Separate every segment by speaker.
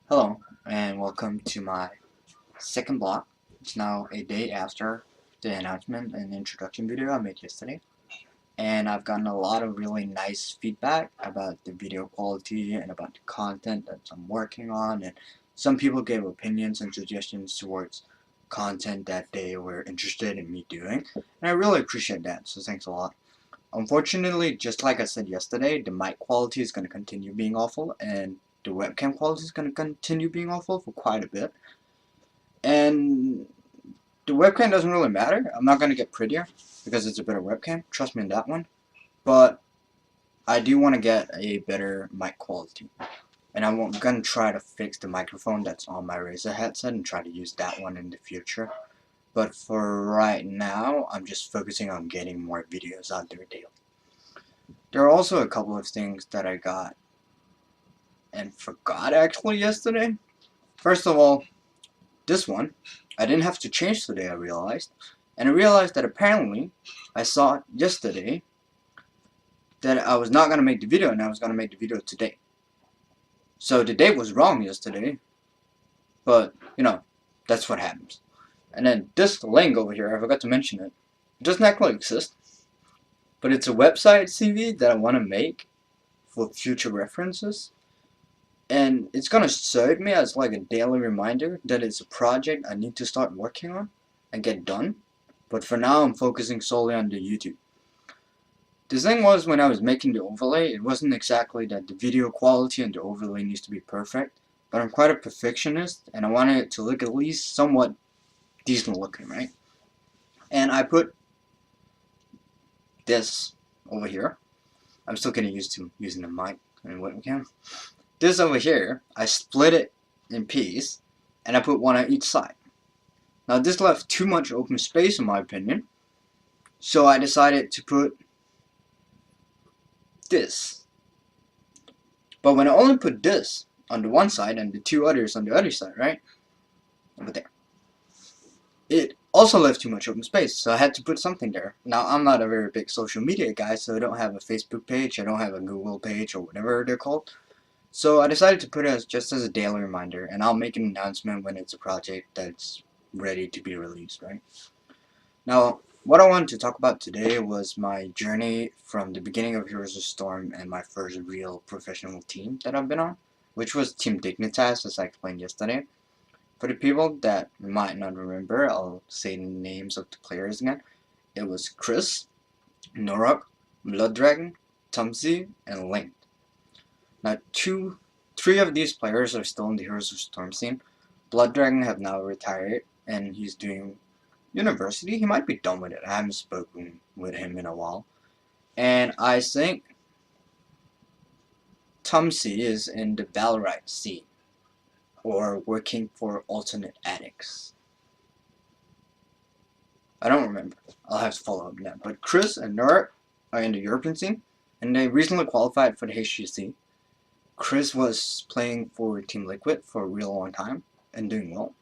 Speaker 1: Hello, and welcome to my second blog. It's now a day after the announcement and introduction video I made yesterday, and I've gotten a lot of really nice feedback about the video quality and about the content that I'm working on, and some people gave opinions and suggestions towards content that they were interested in me doing, and I really appreciate that, so thanks a lot. Unfortunately, just like I said yesterday, the mic quality is going to continue being awful, and the webcam quality is going to continue being awful for quite a bit. And the webcam doesn't really matter. I'm not going to get prettier because it's a better webcam. Trust me on that one. But I do want to get a better mic quality. And I'm going to try to fix the microphone that's on my Razer headset and try to use that one in the future. But for right now, I'm just focusing on getting more videos out there daily. There are also a couple of things that I got and forgot actually yesterday. First of all, this one, I didn't have to change today, I realized. And I realized that apparently, I saw yesterday that I was not going to make the video and I was going to make the video today. So the date was wrong yesterday, but, that's what happens. And then this link over here, I forgot to mention it. It doesn't actually exist, but it's a website CV that I want to make for future references. And it's gonna serve me as like a daily reminder that it's a project I need to start working on and get done. But for now, I'm focusing solely on the YouTube. The thing was, when I was making the overlay, it wasn't exactly that the video quality and the overlay needs to be perfect, but I'm quite a perfectionist and I wanted it to look at least somewhat decent looking, right? And I put this over here. I'm still getting used to using the mic and webcam. This over here, I split it in piece, and I put one on each side. Now this left too much open space in my opinion, so I decided to put this. But when I only put this on the one side and the two others on the other side, right? Over there. It also left too much open space, so I had to put something there. Now I'm not a very big social media guy, so I don't have a Facebook page, I don't have a Google page or whatever they're called. So I decided to put it just as a daily reminder, and I'll make an announcement when it's a project that's ready to be released, right? Now, what I wanted to talk about today was my journey from the beginning of Heroes of Storm and my first real professional team that I've been on, which was Team-Dignitas, as I explained yesterday. For the people that might not remember, I'll say the names of the players again. It was Chris, Norok, Blood Dragon, Tumsy, and Link. Now, three of these players are still in the Heroes of Storm scene. Blood Dragon have now retired, and he's doing university. He might be done with it. I haven't spoken with him in a while. And I think Tumsy is in the Valorite scene, or working for alternate addicts. I don't remember. I'll have to follow up that. But Chris and Nerd are in the European scene, and they recently qualified for the HGC. Chris was playing for Team Liquid for a real long time and doing well.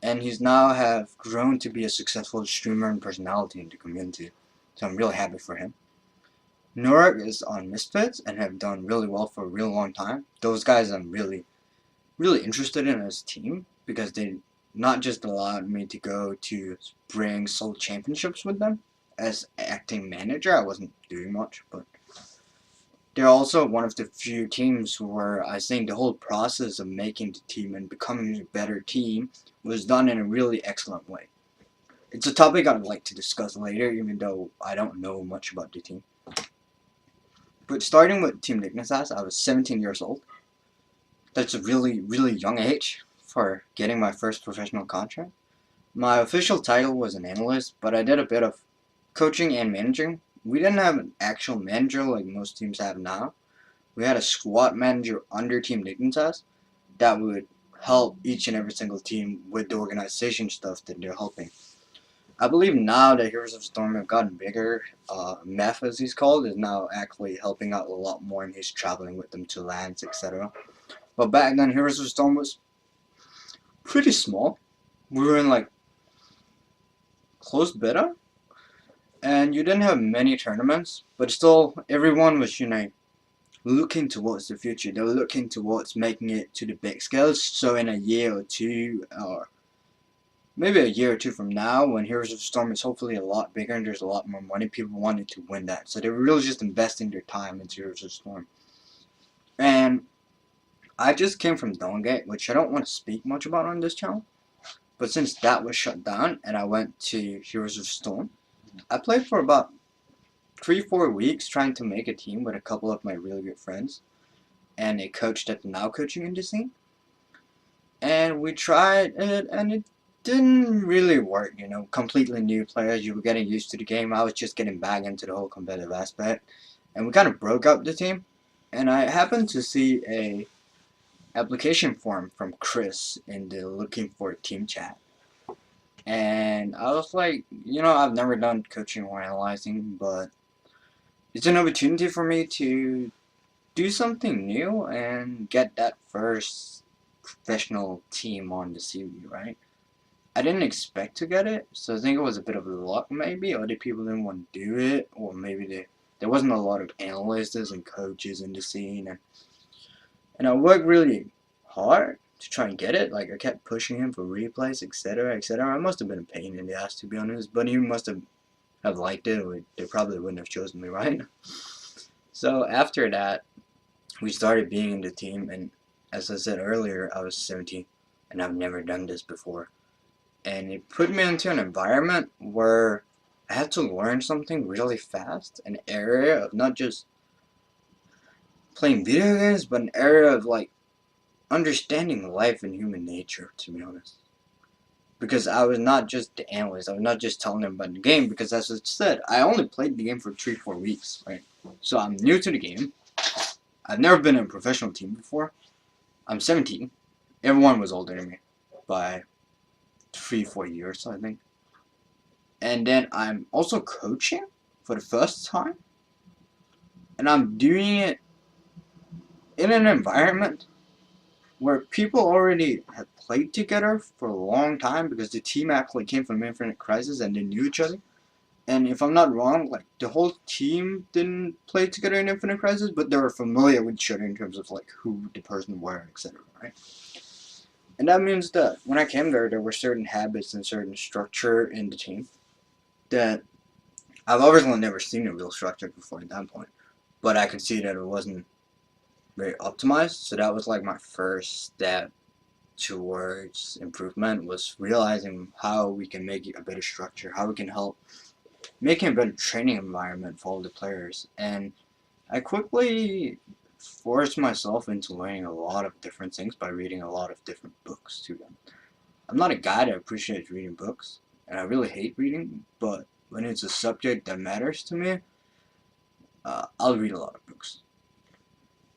Speaker 1: And he's now have grown to be a successful streamer and personality in the community. So I'm really happy for him. Nurik is on Misfits and have done really well for a real long time. Those guys I'm really interested in as a team because they not just allowed me to go to bring Soul Championships with them. As acting manager, I wasn't doing much, but they're also one of the few teams where I think the whole process of making the team and becoming a better team was done in a really excellent way. It's a topic I'd like to discuss later, even though I don't know much about the team. But starting with Team-Dignitas, I was 17 years old. That's a really young age for getting my first professional contract. My official title was an analyst, but I did a bit of coaching and managing. We didn't have an actual manager like most teams have now. We had a squad manager under Team-Dignitas that would help each and every single team with the organization stuff that they're helping. I believe now that Heroes of Storm have gotten bigger, Meth as he's called is now actually helping out a lot more and he's traveling with them to lands, etc. But back then Heroes of Storm was pretty small. We were in like closed beta, and you didn't have many tournaments, but still everyone was looking towards the future. They're looking towards making it to the big scales. So in a year or two, or maybe a year or two from now, when Heroes of the Storm is hopefully a lot bigger and there's a lot more money, people wanted to win that. So they were really just investing their time into Heroes of the Storm. And I just came from Dawngate, which I don't want to speak much about on this channel. But since that was shut down and I went to Heroes of Storm, I played for about 3-4 weeks trying to make a team with a couple of my really good friends and a coach that's now coaching in the scene. And we tried it and it didn't really work, you know, completely new players, you were getting used to the game, I was just getting back into the whole competitive aspect. And we kind of broke up the team. And I happened to see a application form from Chris in the looking for a team chat. And I was like, you know, I've never done coaching or analyzing, but it's an opportunity for me to do something new and get that first professional team on the CV, right? I didn't expect to get it, so I think it was a bit of luck maybe. Other people didn't want to do it, or maybe there wasn't a lot of analysts and coaches in the scene, and I worked really hard to try and get it. Like, I kept pushing him for replays, etc., etc. I must have been a pain in the ass, to be honest, but he must have liked it, or they probably wouldn't have chosen me, right? So after that, we started being in the team, and as I said earlier, I was 17, and I've never done this before. And it put me into an environment where I had to learn something really fast, an area of not just playing video games, but an area of, like, understanding life and human nature, to be honest. Because I was not just the analyst, I was not just telling them about the game, because as I said, I only played the game for 3-4 weeks, right? So I'm new to the game. I've never been in a professional team before. I'm 17. Everyone was older than me by 3-4 years, I think. And then I'm also coaching for the first time. And I'm doing it in an environment where people already had played together for a long time, because the team actually came from Infinite Crisis and they knew each other. And if I'm not wrong, like, the whole team didn't play together in Infinite Crisis, but they were familiar with each other in terms of, like, who the person were, etc., right? And that means that when I came there were certain habits and certain structure in the team that I've obviously never seen a real structure before at that point, but I could see that it wasn't very optimized. So that was like my first step towards improvement, was realizing how we can make a better structure, how we can help making a better training environment for all the players. And I quickly forced myself into learning a lot of different things by reading a lot of different books to them. I'm not a guy that appreciates reading books, and I really hate reading, but when it's a subject that matters to me, I'll read a lot of books.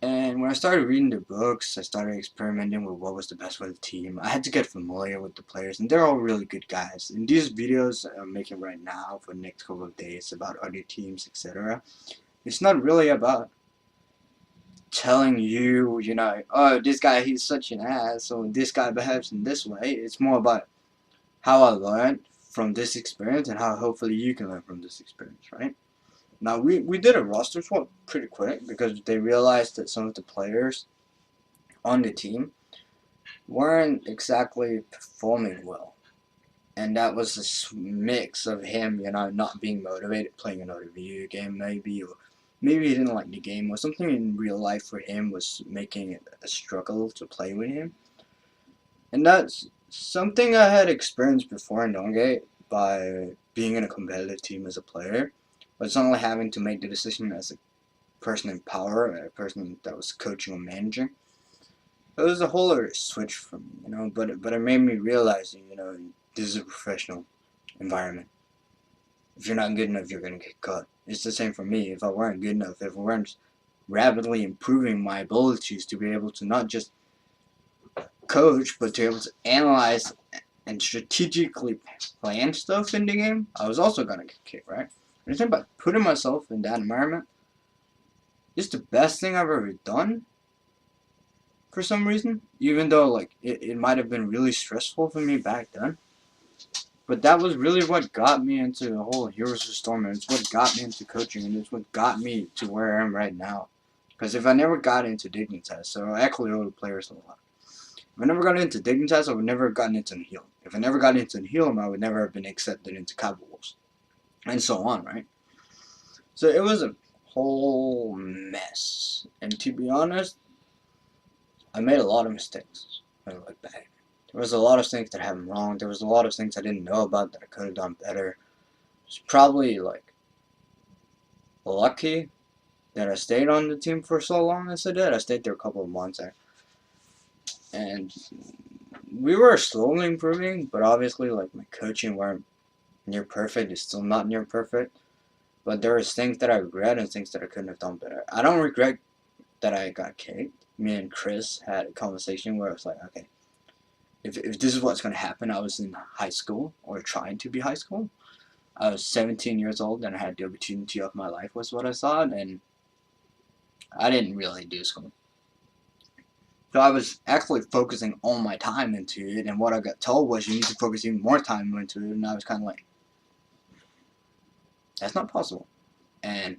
Speaker 1: And when I started reading the books, I started experimenting with what was the best for the team. I had to get familiar with the players, and they're all really good guys. In these videos I'm making right now for the next couple of days about other teams, etc., it's not really about telling you, you know, oh, this guy, he's such an ass, or this guy behaves in this way. It's more about how I learned from this experience and how hopefully you can learn from this experience, right? Now, we did a roster swap pretty quick because they realized that some of the players on the team weren't exactly performing well. And that was a mix of him, you know, not being motivated, playing another video game maybe, or maybe he didn't like the game, or something in real life for him was making it a struggle to play with him. And that's something I had experienced before in Dongate by being in a competitive team as a player, but suddenly having to make the decision as a person in power, a person that was coaching or managing. It was a whole other switch for me, you know, but it made me realize, you know, this is a professional environment. If you're not good enough, you're going to get cut. It's the same for me. If I weren't good enough, if I weren't rapidly improving my abilities to be able to not just coach, but to be able to analyze and strategically plan stuff in the game, I was also going to get kicked, right? And the thing about putting myself in that environment is the best thing I've ever done for some reason, even though, like, it might have been really stressful for me back then. But that was really what got me into the whole Heroes of Storm, and it's what got me into coaching, and it's what got me to where I am right now. Because if I never got into Dignitas, so I actually owe the players a lot. If I never got into Dignitas, I would never have gotten into Nihilum. If I never got into Nihilum, I would never have been accepted into Wolves. And so on, right? So it was a whole mess. And to be honest, I made a lot of mistakes when I look back. There was a lot of things that happened wrong. There was a lot of things I didn't know about that I could have done better. It's probably like lucky that I stayed on the team for so long as I did. I stayed there a couple of months, and we were slowly improving. But obviously, like my coaching weren't near perfect. It's still not near perfect. But there was things that I regret and things that I couldn't have done better. I don't regret that I got kicked. Me and Chris had a conversation where I was like, okay, if this is what's going to happen, I was in high school or trying to be high school. I was 17 years old and I had the opportunity of my life was what I thought, and I didn't really do school. So I was actually focusing all my time into it, and what I got told was you need to focus even more time into it, and I was kind of like, that's not possible. And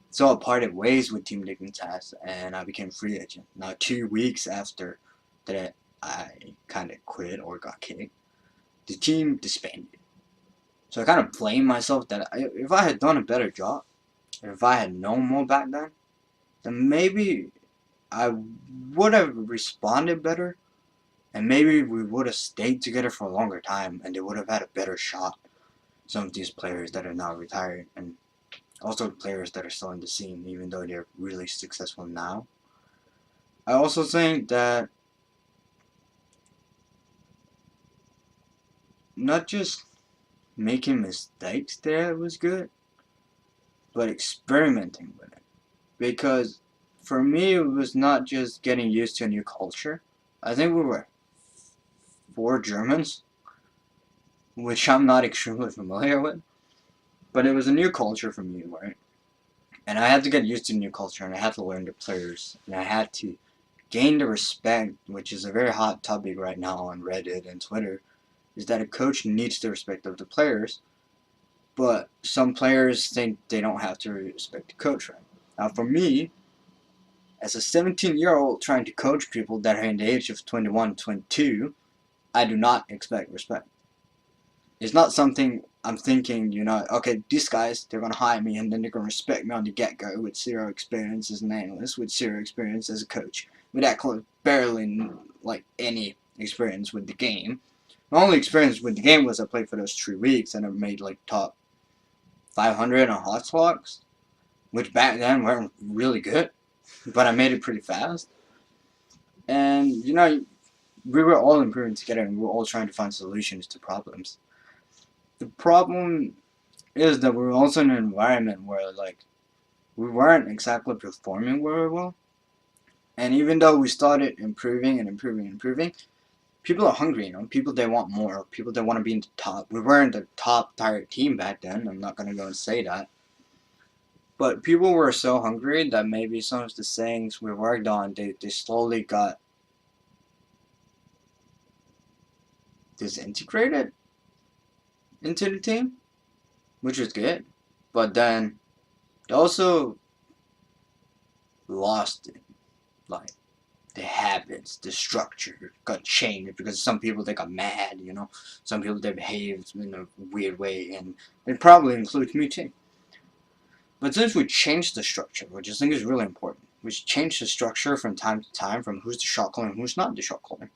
Speaker 1: so I parted ways with Team-Dignitas, and I became free agent. Now 2 weeks after that I kind of quit or got kicked, the team disbanded. So I kind of blame myself that if I had done a better job, if I had known more back then maybe I would have responded better, and maybe we would have stayed together for a longer time, and they would have had a better shot. Some of these players that are now retired, and also players that are still in the scene, even though they're really successful now. I also think that not just making mistakes there was good, but experimenting with it. Because for me, it was not just getting used to a new culture. I think we were 4 Germans, which I'm not extremely familiar with. But it was a new culture for me, right? And I had to get used to the new culture, and I had to learn the players, and I had to gain the respect, which is a very hot topic right now on Reddit and Twitter, is that a coach needs the respect of the players, but some players think they don't have to respect the coach, right? Now, for me, as a 17-year-old trying to coach people that are in the age of 21, 22, I do not expect respect. It's not something I'm thinking, okay, these guys, they're going to hire me and then they're going to respect me on the get-go with zero experience as an analyst, with zero experience as a coach, with actually barely, like, any experience with the game. My only experience with the game was I played for those 3 weeks and I made, like, top 500 on hotspots, which back then weren't really good, but I made it pretty fast. And, we were all improving together and we were all trying to find solutions to problems. The problem is that we were also in an environment where, like, we weren't exactly performing very well. And even though we started improving and improving and improving, people are hungry, people they want more, people they want to be in the top. We weren't the top tier team back then, I'm not going to go and say that. But people were so hungry that maybe some of the things we worked on, they slowly got disintegrated into the team, which was good. But then they also lost it, like the habits, the structure got changed because some people they got mad, some people they behaved in a weird way, and it probably includes me too. But since we changed the structure, which I think is really important, we changed the structure from time to time from who's the shot caller and who's not the shot caller.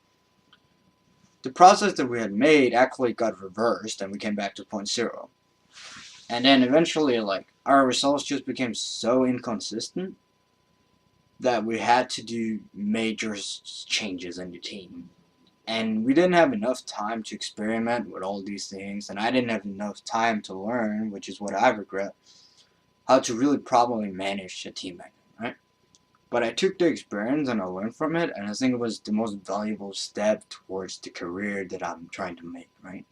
Speaker 1: The process that we had made actually got reversed and we came back to point zero. And then eventually, like, our results just became so inconsistent that we had to do major changes in the team. And we didn't have enough time to experiment with all these things, and I didn't have enough time to learn, which is what I regret, how to really properly manage a team back then, right? But I took the experience and I learned from it, and I think it was the most valuable step towards the career that I'm trying to make, right?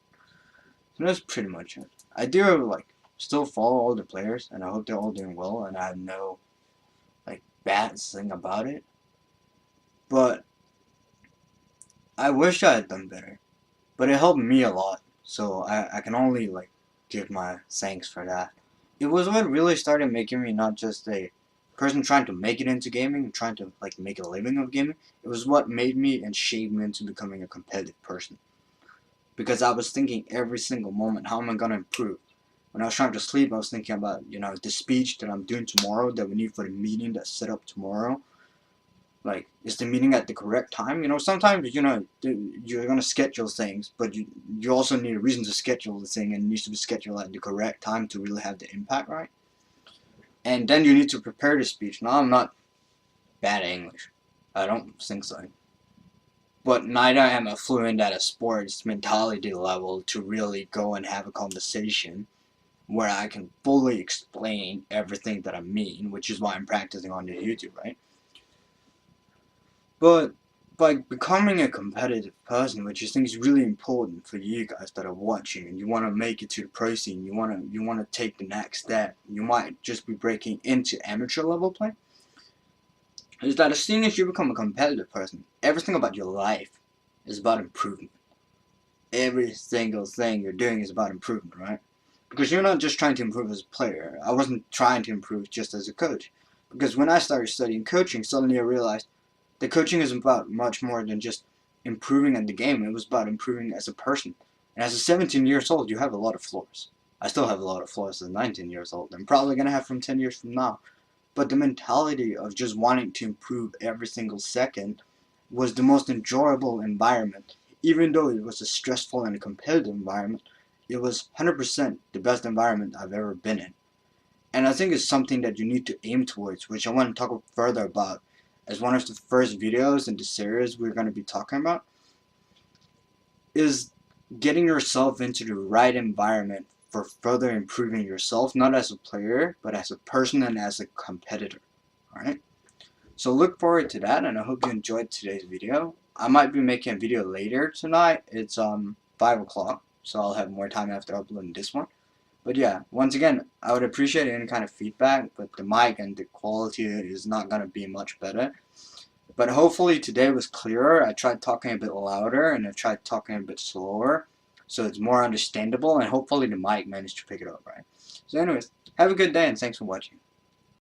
Speaker 1: So that's pretty much it. I do, like, still follow all the players, and I hope they're all doing well, and I have no, like, bad thing about it. But I wish I had done better. But it helped me a lot, so I can only, like, give my thanks for that. It was what really started making me not just a person trying to make it into gaming and trying to like make a living of gaming. It was what made me and shaped me into becoming a competitive person. Because I was thinking every single moment, how am I gonna improve? When I was trying to sleep, I was thinking about, the speech that I'm doing tomorrow, that we need for the meeting that's set up tomorrow. Like, is the meeting at the correct time? Sometimes, you're going to schedule things, but you also need a reason to schedule the thing, and it needs to be scheduled at the correct time to really have the impact, right? And then you need to prepare the speech. Now, I'm not bad at English. I don't think so. But neither am I fluent at a sports mentality level to really go and have a conversation where I can fully explain everything that I mean, which is why I'm practicing on the YouTube, right? But by becoming a competitive person, which I think is really important for you guys that are watching, and you want to make it to the pro scene, you want to take the next step, you might just be breaking into amateur level play, is that as soon as you become a competitive person, everything about your life is about improvement. Every single thing you're doing is about improvement, right? Because you're not just trying to improve as a player. I wasn't trying to improve just as a coach. Because when I started studying coaching, suddenly I realized that coaching is about much more than just improving at the game. It was about improving as a person. And as a 17 years old, you have a lot of flaws. I still have a lot of flaws as 19 years old. I'm probably going to have from 10 years from now. But the mentality of just wanting to improve every single second was the most enjoyable environment. Even though it was a stressful and a competitive environment, it was 100% the best environment I've ever been in. And I think it's something that you need to aim towards, which I want to talk further about as one of the first videos in the series we're going to be talking about, is getting yourself into the right environment for further improving yourself, not as a player, but as a person and as a competitor. Alright? So look forward to that, and I hope you enjoyed today's video. I might be making a video later tonight. It's 5 o'clock, so I'll have more time after uploading this one. But yeah, once again, I would appreciate any kind of feedback, but the mic and the quality is not going to be much better. But hopefully today was clearer. I tried talking a bit louder, and I tried talking a bit slower, so it's more understandable, and hopefully the mic managed to pick it up right. So anyways, have a good day, and thanks for watching.